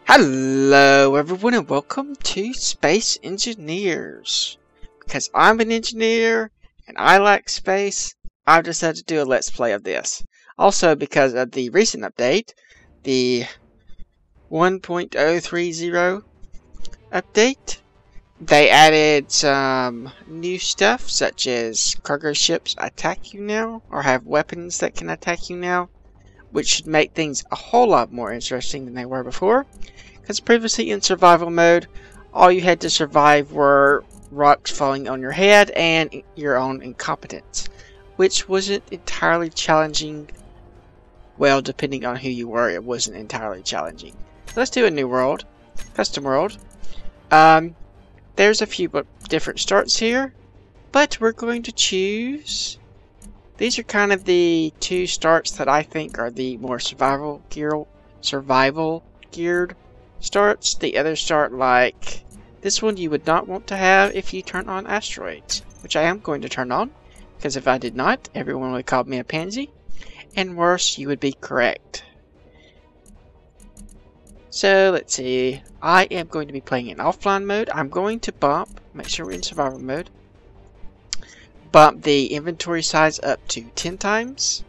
Hello everyone and welcome to Space Engineers. Because I'm an engineer and I like space, I've decided to do a let's play of this. Also because of the recent update, the 1.030 update, they added some new stuff such as cargo ships attack you now, or have weapons that can attack you now, which should make things a whole lot more interesting than they were before. Because previously in survival mode, all you had to survive were rocks falling on your head and your own incompetence, which wasn't entirely challenging. Well, depending on who you were, it wasn't entirely challenging. So let's do a new world, custom world. There's a few different starts here, but we're going to choose. These are kind of the two starts that I think are the more survival geared starts. The other start, like this one, you would not want to have if you turn on asteroids, which I am going to turn on, because if I did not, everyone would call me a pansy, and worse, you would be correct. So let's see, I am going to be playing in offline mode. I'm going to make sure we're in survival mode, bump the inventory size up to 10 times.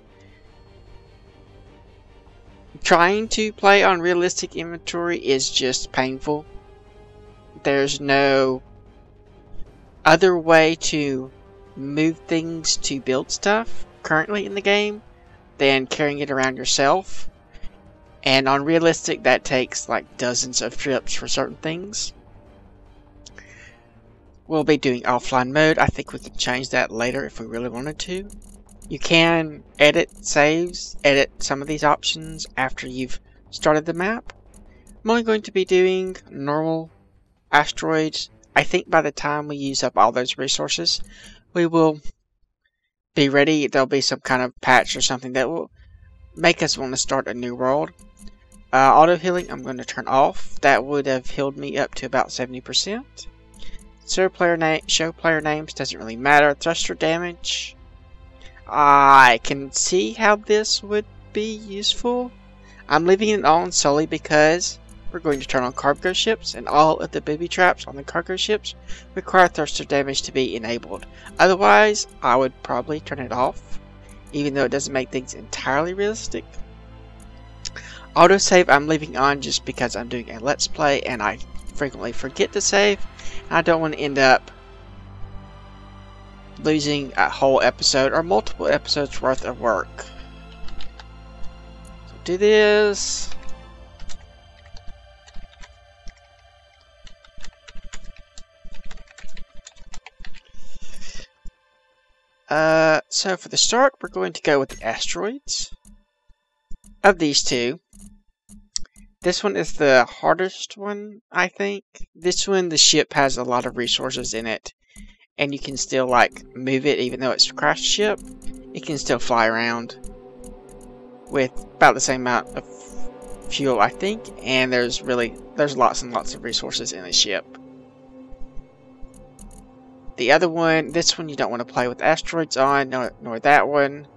Trying to play on realistic inventory is just painful. There's no other way to move things to build stuff currently in the game than carrying it around yourself. And on realistic, that takes like dozens of trips for certain things. We'll be doing offline mode. I think we can change that later if we really wanted to. You can edit saves, edit some of these options after you've started the map. I'm only going to be doing normal asteroids. I think by the time we use up all those resources, we will be ready. There'll be some kind of patch or something that will make us want to start a new world. Auto healing I'm going to turn off. That would have healed me up to about 70%. Show player names doesn't really matter. Thruster damage, I can see how this would be useful. I'm leaving it on solely because we're going to turn on cargo ships, and all of the booby traps on the cargo ships require thruster damage to be enabled. Otherwise, I would probably turn it off, even though it doesn't make things entirely realistic. Autosave I'm leaving on just because I'm doing a let's play and I frequently forget to save. I don't want to end up losing a whole episode or multiple episodes worth of work. So do this. So for the start, we're going to go with the asteroids. Of these two, this one is the hardest one, I think. This one, the ship has a lot of resources in it, and you can still like move it even though it's a crashed ship. It can still fly around with about the same amount of fuel, I think, and there's lots and lots of resources in the ship. The other one, this one you don't want to play with asteroids on, nor that one.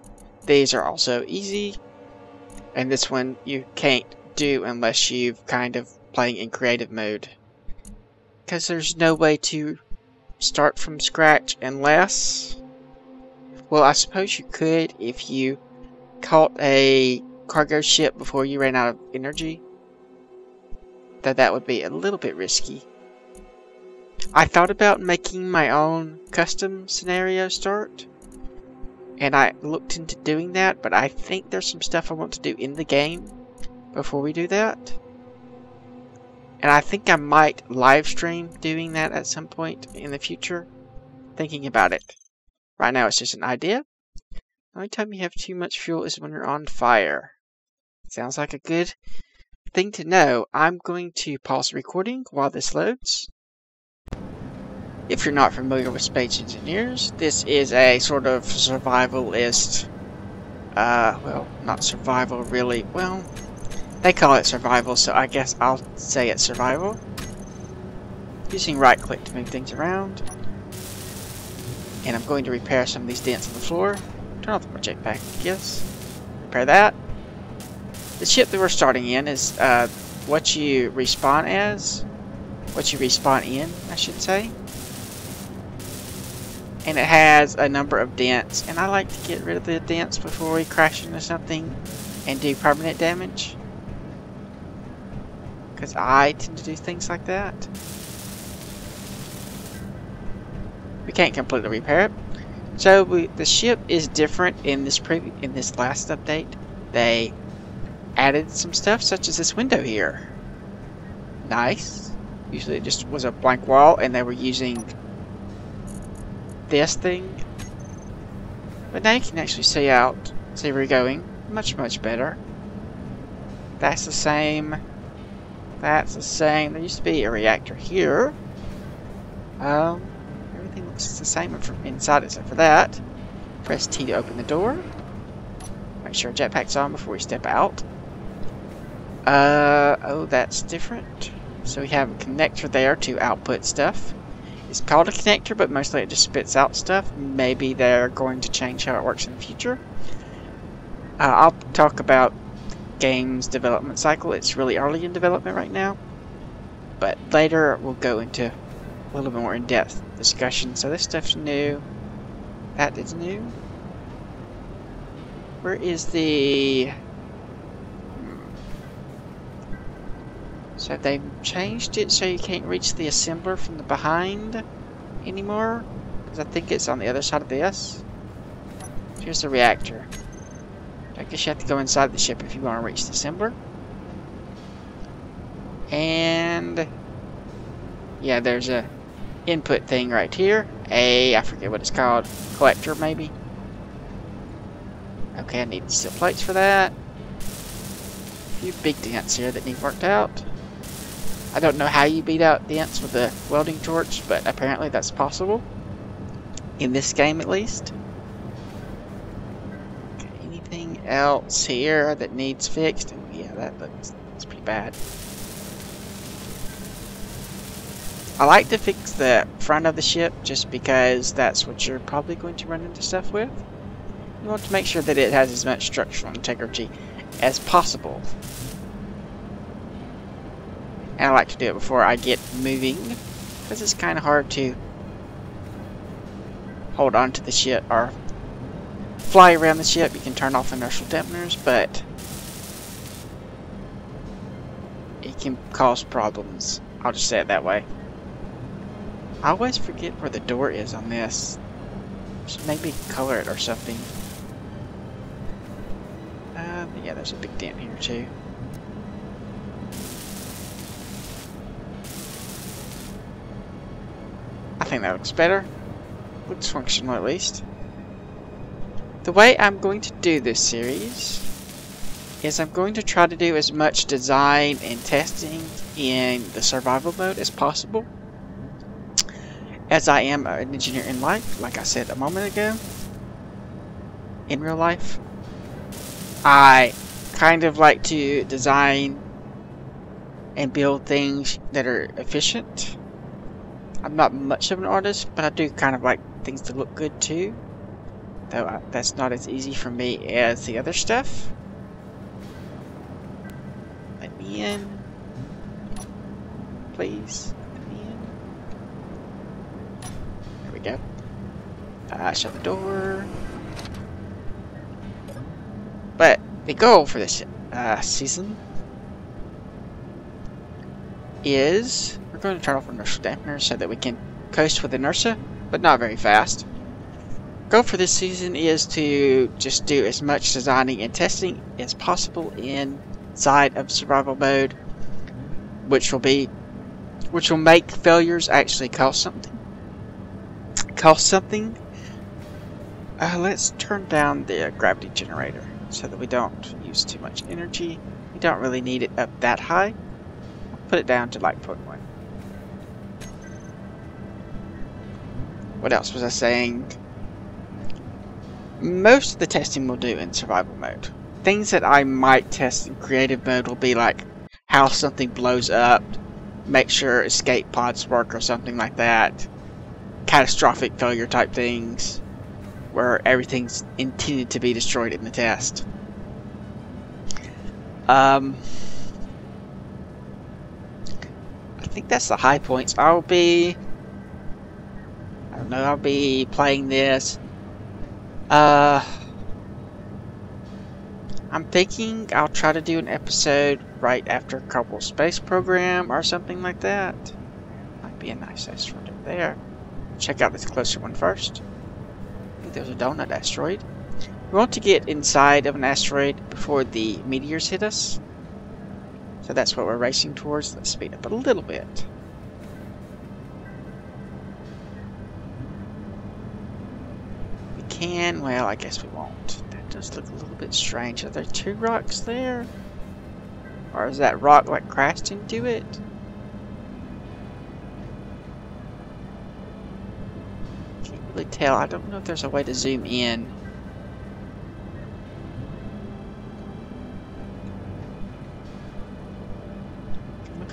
These are also easy, and this one you can't do unless you've kind of playing in creative mode, because there's no way to start from scratch unless, well, I suppose you could if you caught a cargo ship before you ran out of energy, though that would be a little bit risky. I thought about making my own custom scenario start, and I looked into doing that, but I think there's some stuff I want to do in the game before we do that. And I think I might live stream doing that at some point in the future. Thinking about it. Right now it's just an idea. The only time you have too much fuel is when you're on fire. Sounds like a good thing to know. I'm going to pause the recording while this loads. If you're not familiar with Space Engineers, this is a sort of survivalist, well, not survival really, well, they call it survival, so I guess I'll say it's survival. Using right click to move things around. And I'm going to repair some of these dents on the floor. Turn off the jetpack, yes. Repair that. The ship that we're starting in is what you respawn as. What you respawn in, I should say. And it has a number of dents, and I like to get rid of the dents before we crash into something and do permanent damage. Because I tend to do things like that. We can't completely repair it. So the ship is different in this last update. They added some stuff such as this window here. Nice. Usually it just was a blank wall and they were using this thing. But now you can actually see out, see where you're going. Much, much better. That's the same. That's the same. There used to be a reactor here. Everything looks the same from inside except for that. Press T to open the door. Make sure jetpack's on before we step out. Oh, that's different. So we have a connector there to output stuff. It's called a connector, but mostly it just spits out stuff. Maybe they're going to change how it works in the future. I'll talk about game's development cycle. It's really early in development right now. But later we'll go into a little bit more in-depth discussion. So this stuff's new. That is new. Where is the... So they've changed it so you can't reach the assembler from the behind anymore. Because I think it's on the other side of this. Here's the reactor. I guess you have to go inside the ship if you want to reach the assembler. And... yeah, there's a input thing right here. I forget what it's called. Collector, maybe. Okay, I need steel plates for that. A few big dents here that need worked out. I don't know how you beat out dents with a welding torch, but apparently that's possible. In this game, at least. Okay, anything else here that needs fixed? Yeah, that's pretty bad. I like to fix the front of the ship just because that's what you're probably going to run into stuff with. You want to make sure that it has as much structural integrity as possible. And I like to do it before I get moving, because it's kind of hard to hold on to the ship or fly around the ship. You can turn off inertial dampeners, but it can cause problems. I'll just say it that way. I always forget where the door is on this. Should maybe color it or something. Yeah, there's a big dent here too. I think that looks better. Looks functional at least. The way I'm going to do this series is I'm going to try to do as much design and testing in the survival mode as possible. As I am an engineer in life, like I said a moment ago. In real life. I kind of like to design and build things that are efficient. I'm not much of an artist, but I do kind of like things to look good too. Though that's not as easy for me as the other stuff. Let me in. Please. Let me in. There we go. Shut the door. But the goal for this season is we're going to turn off inertial dampeners so that we can coast with inertia, but not very fast. Goal for this season is to just do as much designing and testing as possible inside of survival mode, which will make failures actually cost something. Let's turn down the gravity generator so that we don't use too much energy. We don't really need it up that high. Put it down to like 0.1. What else was I saying? Most of the testing we'll do in survival mode. Things that I might test in creative mode will be like how something blows up, make sure escape pods work or something like that. Catastrophic failure type things where everything's intended to be destroyed in the test. think that's the high points. I don't know, I'll be playing this. I'm thinking I'll try to do an episode right after Kerbal Space Program or something like that. Might be a nice asteroid over there. Check out this closer one first. I think there's a donut asteroid. We want to get inside of an asteroid before the meteors hit us. So that's what we're racing towards. Let's speed up a little bit. We can, well, I guess we won't. That does look a little bit strange. Are there two rocks there? Or is that rock like crashed into it? Can't really tell. I don't know if there's a way to zoom in.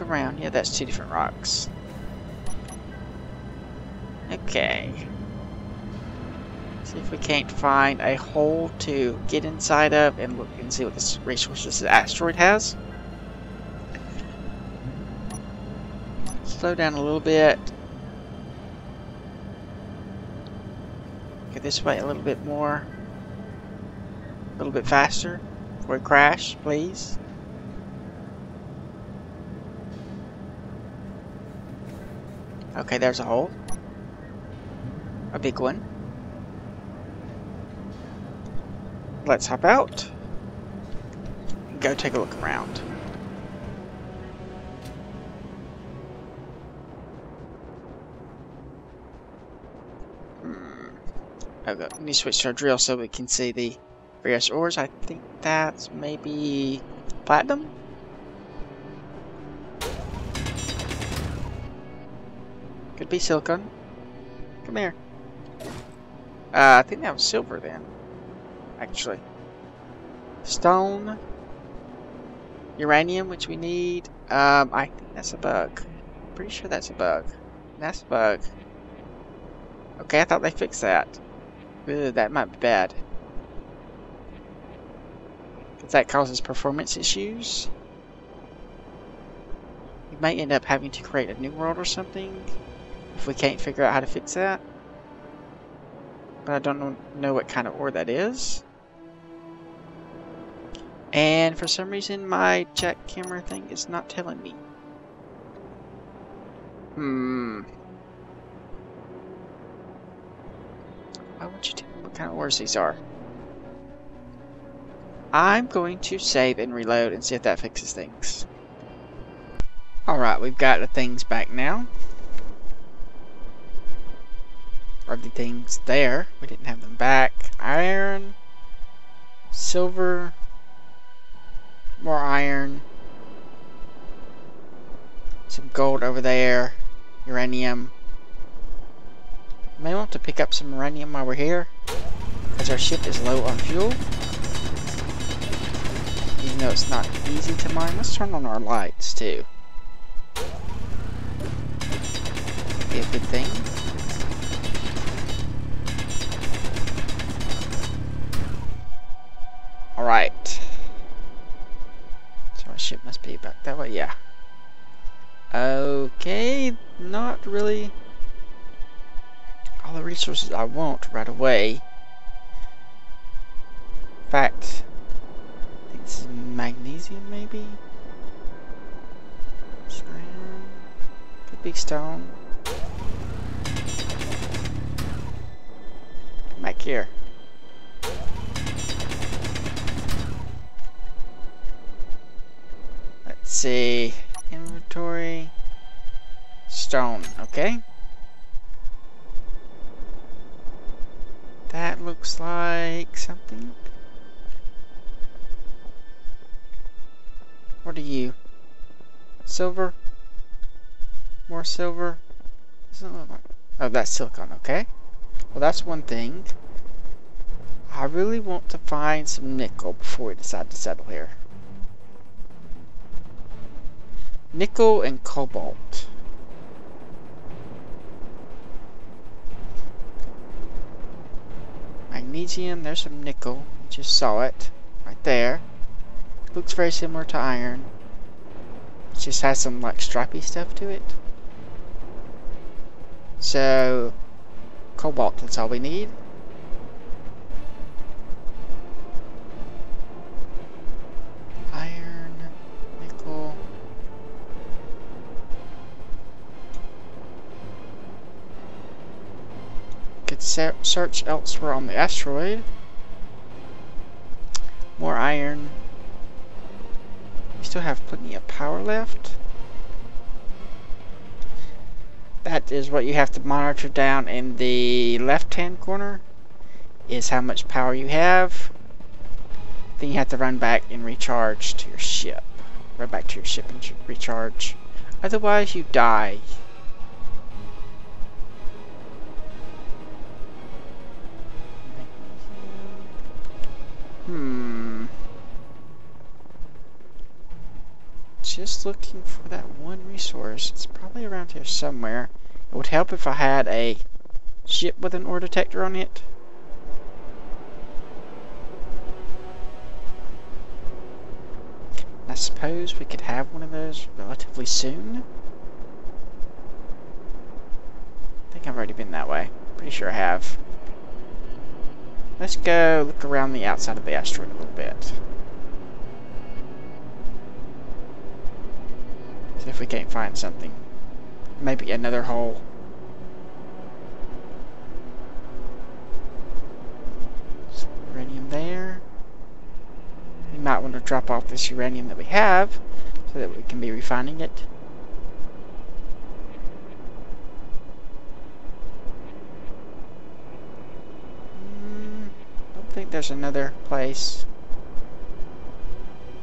Around. Yeah, that's two different rocks. Okay. See if we can't find a hole to get inside of and look and see what this resource this asteroid has. Slow down a little bit. Get this way a little bit more. A little bit faster before we crash, please. Okay, there's a hole. A big one. Let's hop out. And go take a look around. Okay, let me switch to our drill so we can see the various ores. I think that's maybe platinum? Could be silicon. Come here. I think that was silver then. Actually. Stone. Uranium, which we need. I think that's a bug. Pretty sure that's a bug. That's a bug. Okay, I thought they fixed that. Ugh, that might be bad. Because that causes performance issues. We might end up having to create a new world or something. If we can't figure out how to fix that. But I don't know what kind of ore that is. And for some reason my jack camera thing is not telling me. Why won't you tell me what kind of ores these are? I'm going to save and reload and see if that fixes things. Alright, we've got the things back now. Everything's there. We didn't have them back. Iron, silver, more iron, some gold over there, uranium. May want to pick up some uranium while we're here, because our ship is low on fuel. Even though it's not easy to mine. Let's turn on our lights too. Be a good thing. Alright. So our ship must be about that way, yeah. Okay, not really all the resources I want right away. In fact, I think this is magnesium maybe? Iron. Could be stone. Come back here. Let's see. Inventory. Stone, okay. That looks like something. What are you? Silver? More silver? Doesn't look like. Oh, that's silicon, okay. Well, that's one thing. I really want to find some nickel before we decide to settle here. Nickel and cobalt. Magnesium, there's some nickel. Just saw it right there. Looks very similar to iron. It just has some like stripy stuff to it. So, cobalt, that's all we need. Iron, nickel. Could search elsewhere on the asteroid. More iron. We still have plenty of power left. That is what you have to monitor down in the left-hand corner, is how much power you have. Then you have to run back and recharge to your ship. Run back to your ship and recharge. Otherwise, you die. Just looking for that one resource. It's probably around here somewhere. It would help if I had a ship with an ore detector on it. I suppose we could have one of those relatively soon. I think I've already been that way. Pretty sure I have. Let's go look around the outside of the asteroid a little bit. See if we can't find something. Maybe another hole. Some uranium there. We might want to drop off this uranium that we have so that we can be refining it. Don't think there's another place.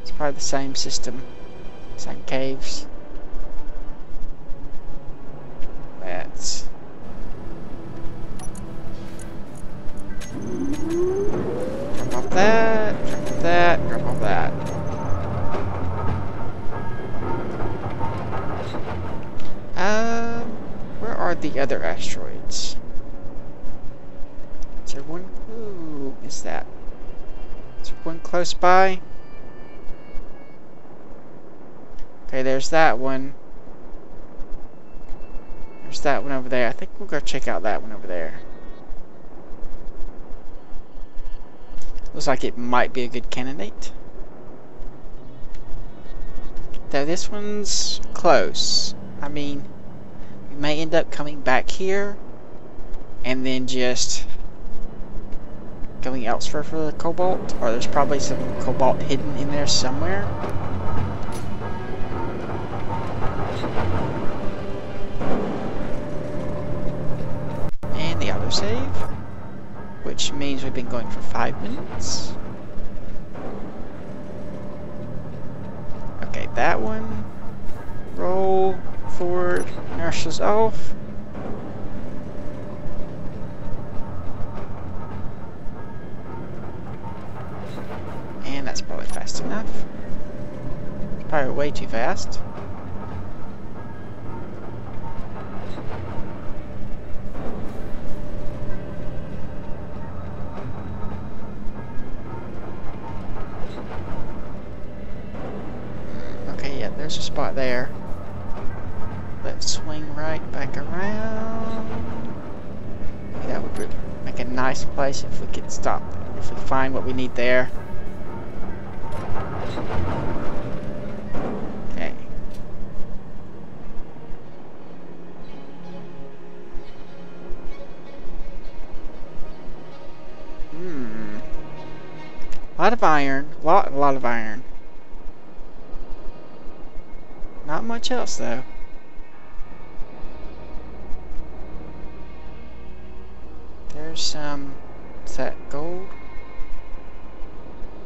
It's probably the same system. Same caves. Let's drop off that, drop off that, drop off that. Where are the other asteroids? Is there one? Ooh, is that? Is there one close by? Okay, there's that one. There's that one over there. I think we'll go check out that one over there. Looks like it might be a good candidate. Though this one's close. I mean, we may end up coming back here and then just going elsewhere for the cobalt. Or there's probably some cobalt hidden in there somewhere. Save, which means we've been going for 5 minutes. Okay, that one. Roll forward, inertia's off. And that's probably fast enough. Probably way too fast. There's a spot there. Let's swing right back around. That would make a nice place if we could stop. If we find what we need there. Okay. A lot of iron. A lot of iron. Not much else, though. There's some... Is that gold?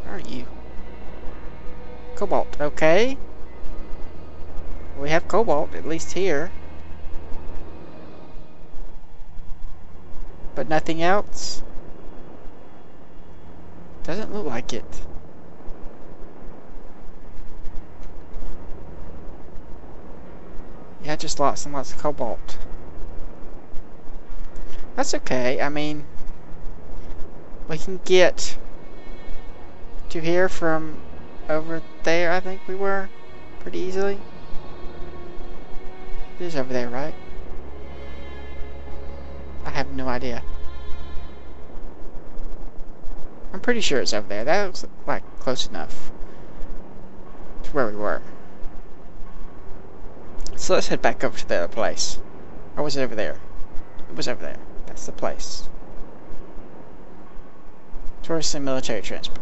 Where are you? Cobalt. Okay. We have cobalt, at least here. But nothing else? Doesn't look like it. Yeah, just lots and lots of cobalt. That's okay. I mean, we can get to here from over there, I think we were, pretty easily. It is over there, right? I have no idea. I'm pretty sure it's over there. That looks like close enough to where we were. So let's head back over to the other place. Or was it over there? It was over there. That's the place. Tourist and military transport.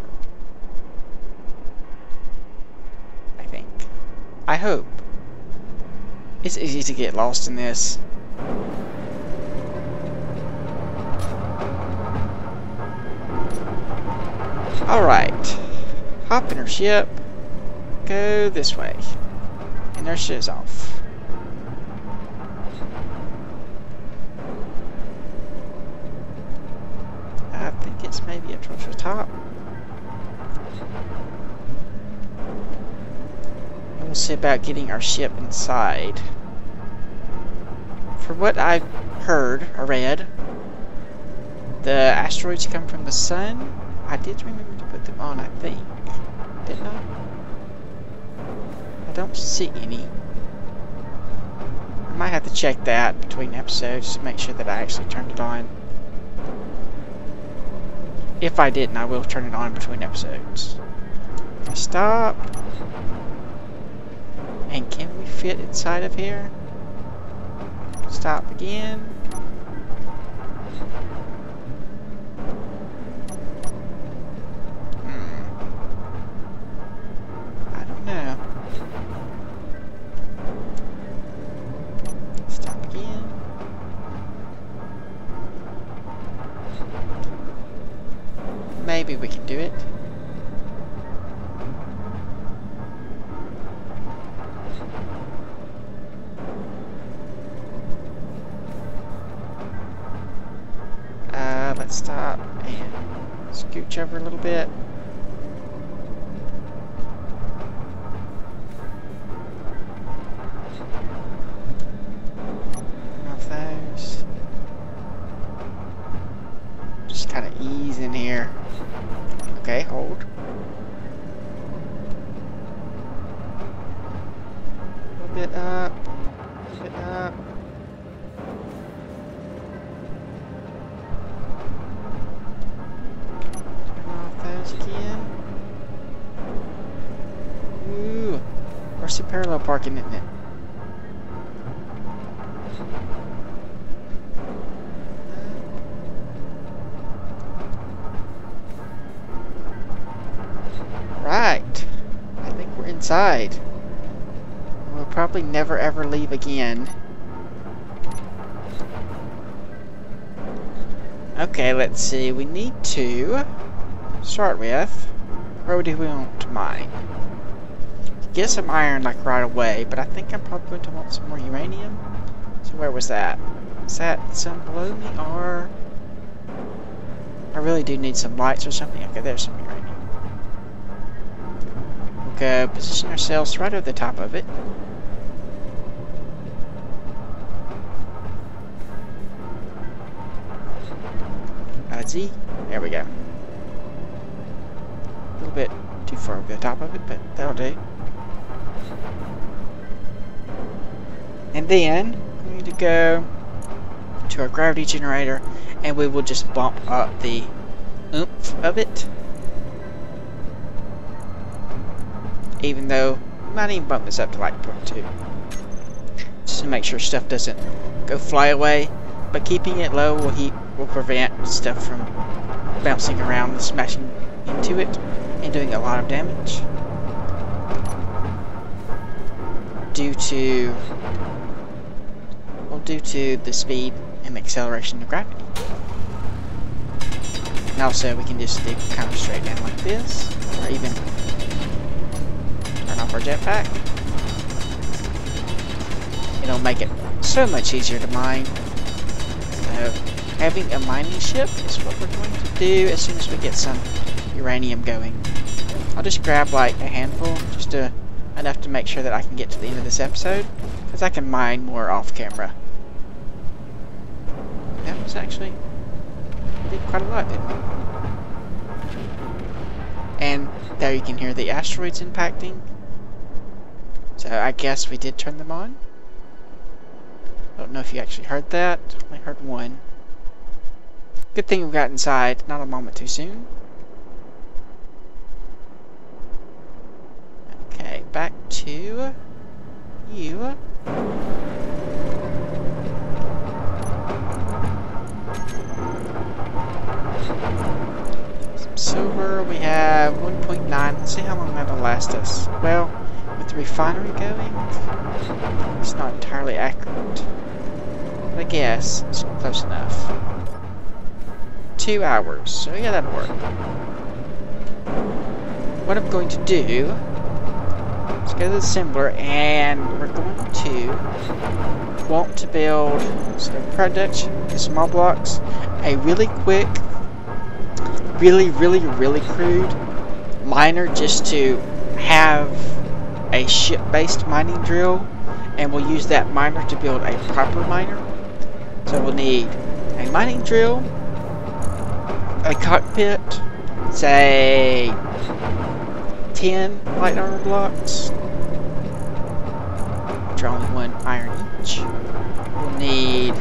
I think. I hope. It's easy to get lost in this. Alright. Hop in our ship. Go this way. Inertia is off. I think it's maybe up towards the top. And we'll see about getting our ship inside. For what I've heard or read, the asteroids come from the sun. I did remember to put them on, I think. Didn't I? I don't see any. I might have to check that between episodes to make sure that I actually turned it on. If I didn't, I will turn it on between episodes. Stop. And can we fit inside of here? Stop again. I don't know. Stop again. Maybe we can do it. Let's stop and scooch over a little bit. Off those. Just kind of ease in here. Okay, hold. A little bit up. A little bit up. Again. Ooh, where's the parallel parking, isn't it? Right. I think we're inside. We'll probably never ever leave again. Okay, let's see. We need to start with, where do we want to mine? Get some iron like right away, but I think I'm probably going to want some more uranium. So where was that? Is that some below me, or I really do need some lights or something? Okay, there's some uranium. We'll go position ourselves right over the top of it. Z. There we go. A little bit too far over the top of it, but that'll do. And then we need to go to our gravity generator, and we will just bump up the oomph of it. Even though we might even bump this up to like 0.2, just to make sure stuff doesn't go fly away. But keeping it low will prevent stuff from bouncing around and smashing into it and doing a lot of damage due to the speed and acceleration of gravity. And also we can just dig kind of straight down like this, or even turn off our jetpack. It'll make it so much easier to mine. So having a mining ship is what we're going to do as soon as we get some uranium going. I'll just grab like a handful, just enough to make sure that I can get to the end of this episode, because I can mine more off camera. That was actually, we did quite a lot, didn't we? And there you can hear the asteroids impacting. So I guess we did turn them on. I don't know if you actually heard that. I heard one. Good thing we got inside, not a moment too soon. Okay, back to you. Some silver, we have 1.9. Let's see how long that'll last us. Well, with the refinery going, it's not entirely accurate. But I guess it's close enough. 2 hours, so yeah, that'll work. What I'm going to do, let's go to the assembler, and we're going to want to build, let's go production, small blocks, a really quick, really crude miner just to have a ship-based mining drill, and we'll use that miner to build a proper miner. So we'll need a mining drill, a cockpit, say 10 light armor blocks, which are only 1 iron each. We'll need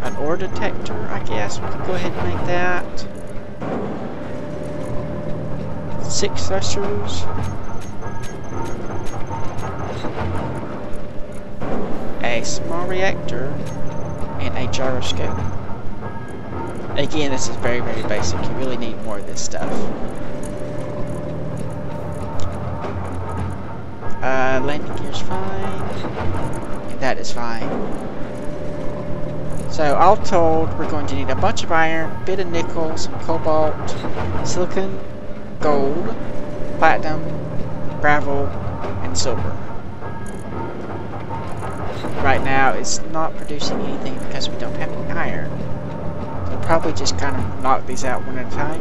an ore detector, I guess. We can go ahead and make that. 6 thrusters. A small reactor, and a gyroscope. Again, this is very basic. You really need more of this stuff. Landing gear's fine, and that is fine. So, all told, we're going to need a bunch of iron, a bit of nickel, some cobalt, silicon, gold, platinum, gravel, and silver. Right now, it's not producing anything because we don't have any iron. So probably just kind of knock these out one at a time.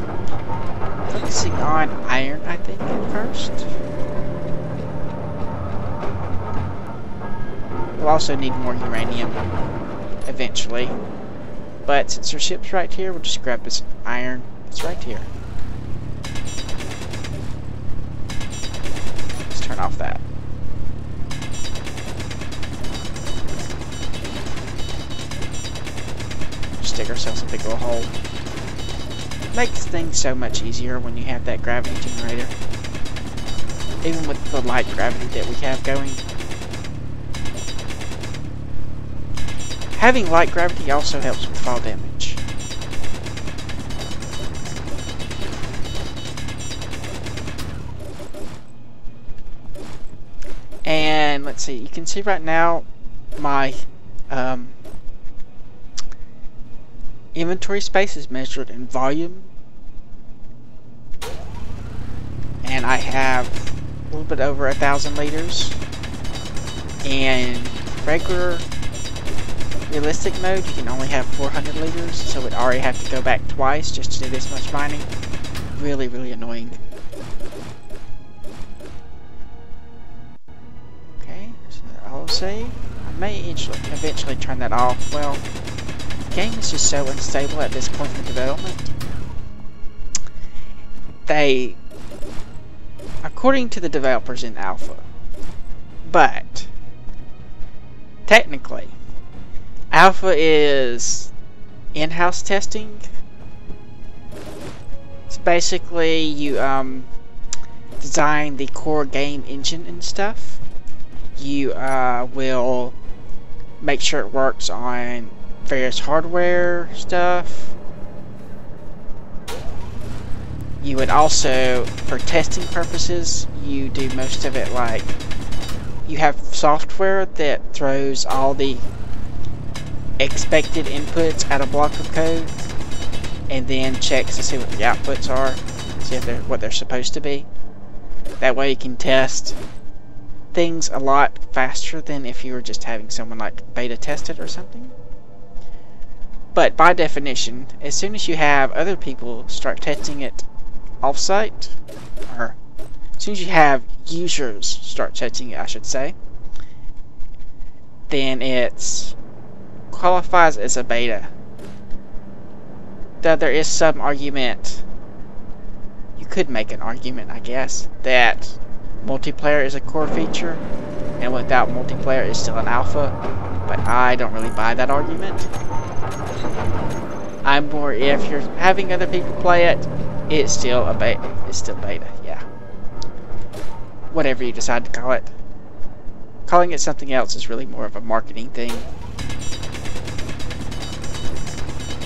Focusing on iron, I think, at first. We'll also need more uranium eventually. But since our ship's right here, we'll just grab this iron that's right here. Let's turn off that. Dig ourselves a big old hole. Makes things so much easier when you have that gravity generator. Even with the light gravity that we have going. Having light gravity also helps with fall damage. And let's see, you can see right now my inventory space is measured in volume, and I have a little bit over 1,000 liters. In regular realistic mode, you can only have 400 liters, so we'd already have to go back twice just to do this much mining. Really annoying. Okay, so I'll save. I may eventually turn that off. Well, the game is just so unstable at this point in development. They, according to the developers in alpha, but technically, alpha is in-house testing. It's basically you design the core game engine and stuff. You will make sure it works on various hardware stuff. You would also, for testing purposes, you do most of it like, you have software that throws all the expected inputs at a block of code and then checks to see what the outputs are, see if they're what they're supposed to be. That way you can test things a lot faster than if you were just having someone like beta test it or something. But by definition, as soon as you have other people start testing it offsite, or as soon as you have users start testing it, I should say, then it qualifies as a beta. Though there is some argument, you could make an argument, I guess, that multiplayer is a core feature, and without multiplayer it's still an alpha, but I don't really buy that argument. I'm more, if you're having other people play it, it's still a beta. It's still beta, yeah. Whatever you decide to call it. Calling it something else is really more of a marketing thing.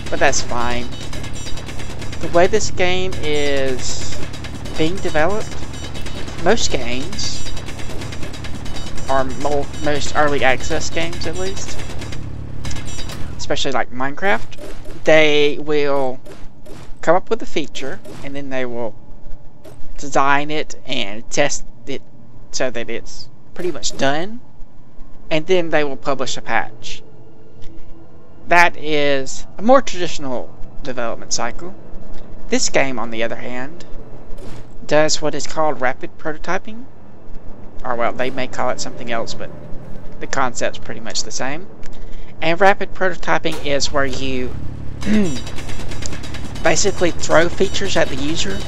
But that's fine. The way this game is being developed, most games, or most early access games at least, especially like Minecraft, they will come up with a feature and then they will design it and test it so that it's pretty much done, and then they will publish a patch. That is a more traditional development cycle. This game, on the other hand, does what is called rapid prototyping. Or, well, they may call it something else, but the concept's pretty much the same. And rapid prototyping is where you basically throw features at the user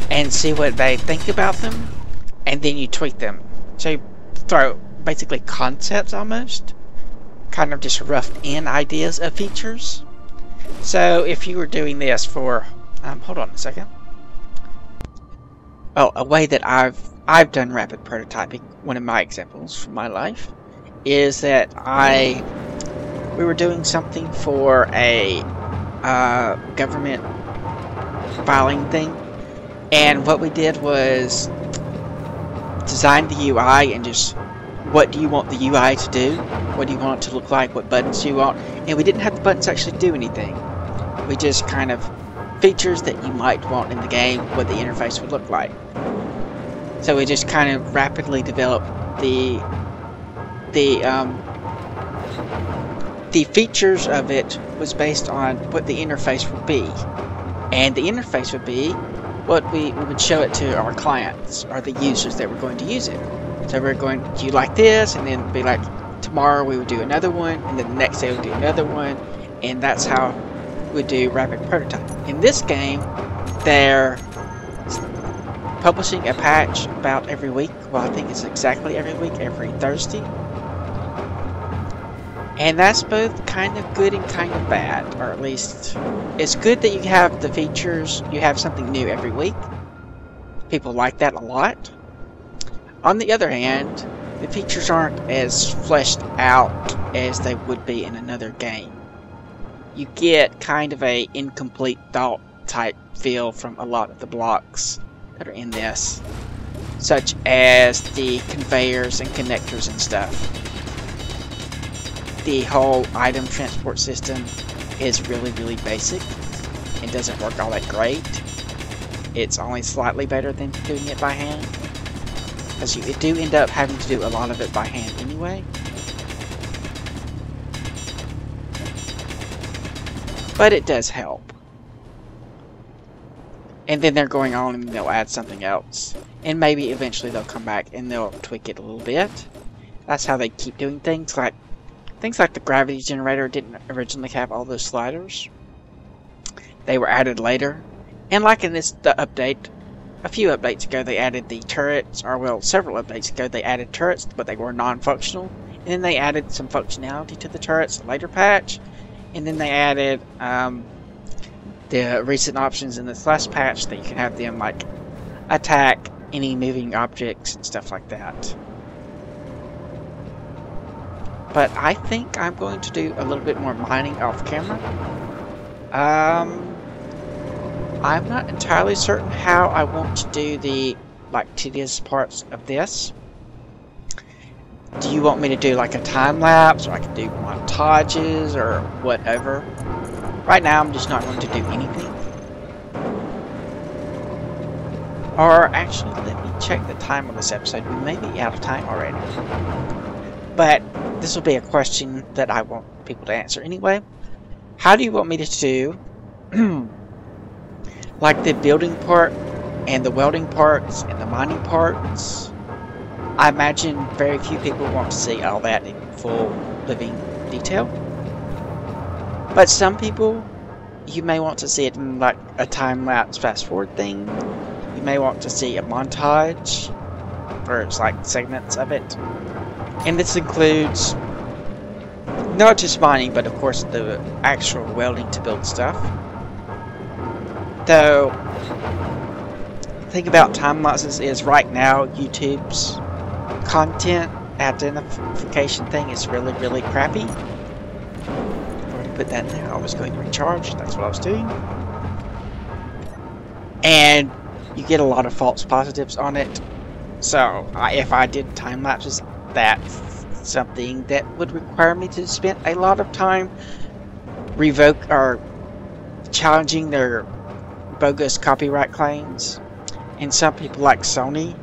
and see what they think about them, and then you tweak them. So you throw basically concepts almost, kind of just roughed in ideas of features. So if you were doing this for, hold on a second. Oh, a way that I've done rapid prototyping, one of my examples from my life, is that we were doing something for a government filing thing, and what we did was design the UI and just, what do you want the UI to do? What do you want it to look like? What buttons do you want? And we didn't have the buttons actually do anything. We just kind of features that you might want in the game, what the interface would look like. So we just kind of rapidly developed the features of it was based on what the interface would be. And the interface would be what we would show it to our clients, or the users that were going to use it. So we're going, do you like this? And then be like, tomorrow we would do another one, and then the next day we would do another one, and that's how we do rapid prototyping. In this game, they're publishing a patch about every week. Well, I think it's exactly every week, every Thursday. And that's both kind of good and kind of bad, or at least it's good that you have the features, you have something new every week. People like that a lot. On the other hand, the features aren't as fleshed out as they would be in another game. You get kind of a incomplete thought type feel from a lot of the blocks that are in this, such as the conveyors and connectors and stuff. The whole item transport system is really, really basic and doesn't work all that great. It's only slightly better than doing it by hand, because you do end up having to do a lot of it by hand anyway. But it does help. And then they're going on and they'll add something else. And maybe eventually they'll come back and they'll tweak it a little bit. That's how they keep doing things. Things like the gravity generator didn't originally have all those sliders. They were added later. And like in the update, a few updates ago they added the turrets, or well, several updates ago they added turrets, but they were non-functional. And then they added some functionality to the turrets, later patch. And then they added the recent options in this last patch that you can have them like attack any moving objects and stuff like that. But I think I'm going to do a little bit more mining off camera. I'm not entirely certain how I want to do the tedious parts of this. Do you want me to do like a time lapse, or I can do montages, or whatever? Right now I'm just not going to do anything. Or actually, let me check the time of this episode. We may be out of time already. But this will be a question that I want people to answer anyway. How do you want me to do like the building part and the welding parts and the mining parts? I imagine very few people want to see all that in full living detail. But some people, you may want to see it in like a time-lapse fast-forward thing. You may want to see a montage. or it's like segments of it. And this includes not just mining, but of course the actual welding to build stuff. Though, the thing about time lapses is right now YouTube's content identification thing is really, really crappy. I've already put that in there. I was going to recharge. That's what I was doing. And you get a lot of false positives on it. So if I did time lapses, that's something that would require me to spend a lot of time challenging their bogus copyright claims. And some people like Sony,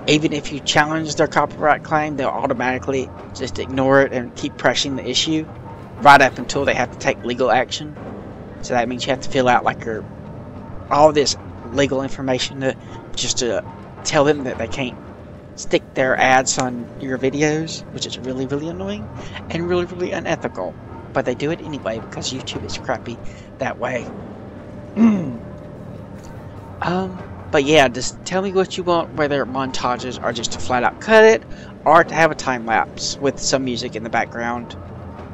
even if you challenge their copyright claim, they'll automatically just ignore it and keep pressing the issue right up until they have to take legal action. So that means you have to fill out like all this legal information to tell them that they can't stick their ads on your videos, which is really, really annoying and really, really unethical. But they do it anyway because YouTube is crappy that way. But yeah, just tell me what you want, whether montages are just to flat out cut it, or to have a time lapse with some music in the background.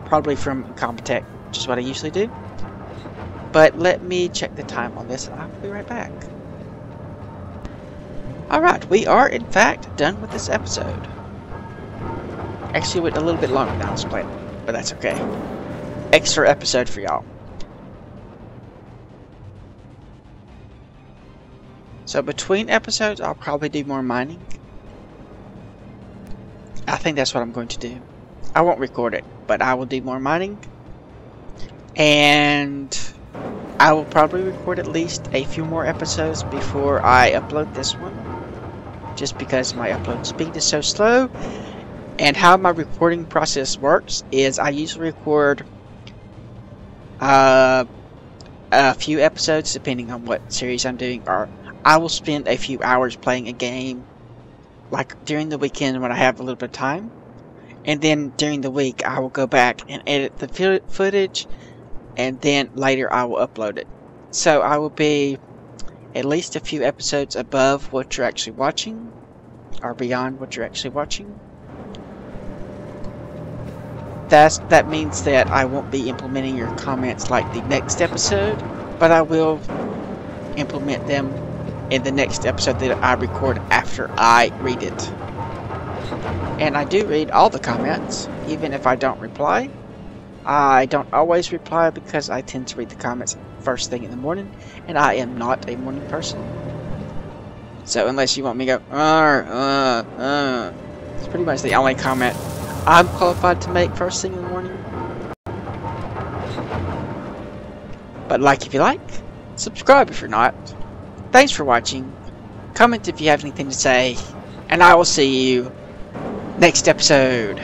Probably from Incompetech, which is what I usually do. But let me check the time on this and I'll be right back. Alright, we are in fact done with this episode. Actually, it went a little bit longer than I was planning, but that's okay. Extra episode for y'all. So between episodes, I'll probably do more mining. I think that's what I'm going to do. I won't record it, but I will do more mining. And I will probably record at least a few more episodes before I upload this one. Just because my upload speed is so slow. And how my recording process works is I usually record a few episodes depending on what series I'm doing, or I will spend a few hours playing a game like during the weekend when I have a little bit of time, and then during the week I will go back and edit the footage, and then later I will upload it. So I will be at least a few episodes above what you're actually watching, or beyond what you're actually watching. That means that I won't be implementing your comments like the next episode, but I will implement them in the next episode that I record after I read it. And I do read all the comments, even if I don't reply. I don't always reply because I tend to read the comments first thing in the morning, and I am not a morning person. So unless you want me to go, it's pretty much the only comment I'm qualified to make first thing in the morning. But like if you like, subscribe if you're not. Thanks for watching. Comment if you have anything to say, and I will see you next episode.